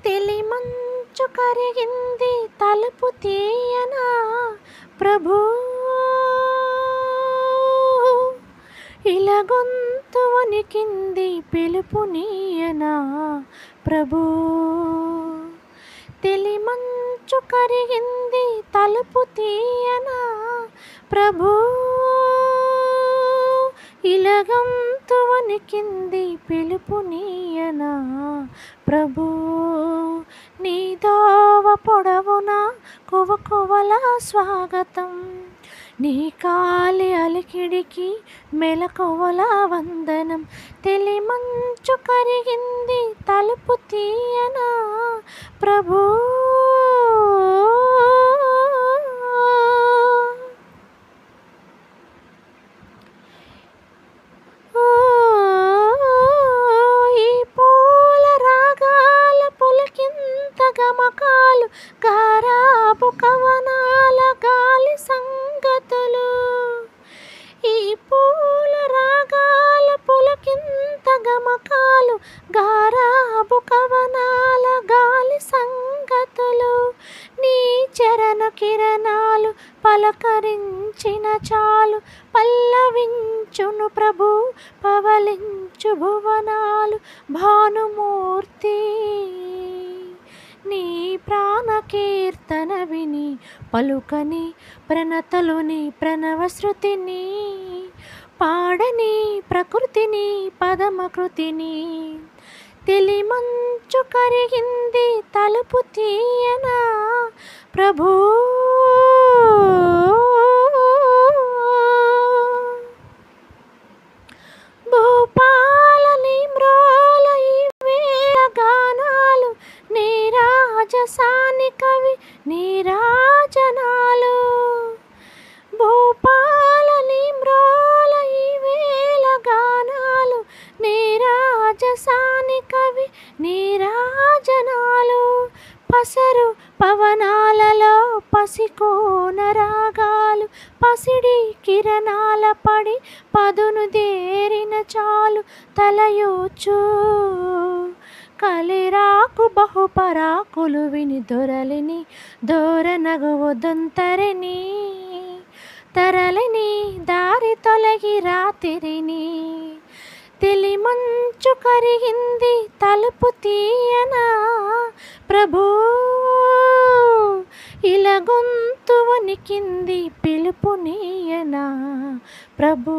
తెలిమంచు కరిగింది తలుపు తీయనా ప్రభూ, ఇలగొంతు వణికింది పిలుపు నీయనా ప్రభూ. తెలిమంచు కరిగింది తలుపు తీయనా ప్రభూ, ఇలగొంతు వణికింది పిలుపు నీయనా ప్రభూ. నీ దోవ పొడవున కువకువల స్వాగతం, నీ కాలి అలికిడికి మెలకువల వందనం. తెలిమంచు కరిగింది తలుపు తీయనా ప్రభూ, ఈ పూల రాగాల పులకింత గమకాలు, గారాబు కవనాల గాలి సంగతులు. ఈ పూల రాగాల పులకింత గమకాలు, గారాబు కవనాల గాలి సంగతులు. నీ చరణ కిరణాలు పలకరించిన చాలు, పల్లవించును ప్రభు పవలించు భువనాలు. భానుమూర్తి నీ ప్రాణ కీర్తన విని పలుకని ప్రణతలుని ప్రణవశృతిని, పాడని ప్రకృతిని పదమకృతిని. తెలిమంచు కరిగింది తలుపు తీయనా ప్రభూ, భూపాలని మ్రోల ఈ వేళ గానాలు, నీ రాజసాని కవి నీరాజనాలు. భూపాలని మ్రోల ఈ వేళ గానాలు, నీ రాజసాని కవి నీరాజనాలు. పసరు పవనాలలో పసికోన రాగాలు, పసిడి కిరణాల పడి పదును దేరిన చాలు. తలయోచు కలిరాకు బహుపరాకులు విని దొరలిని దోరనగువొదొంతరిని, తరలిని దారి తొలగి రాతిరిని. తెలిమంచు కరిగింది తలుపు తీయనా ప్రభూ, ఇలగొంతు వణికింది పిలుపు నీయనా ప్రభూ.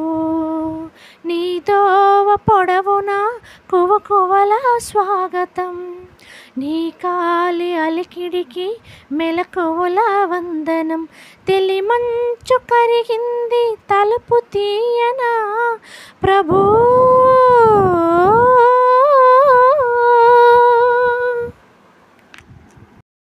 నీ దోవ పొడవున కువకువల స్వాగతం, నీ కాలి అలికిడికి మెలకువల వందనం. తెలిమంచు కరిగింది తలుపు తీయనా ప్రభూ.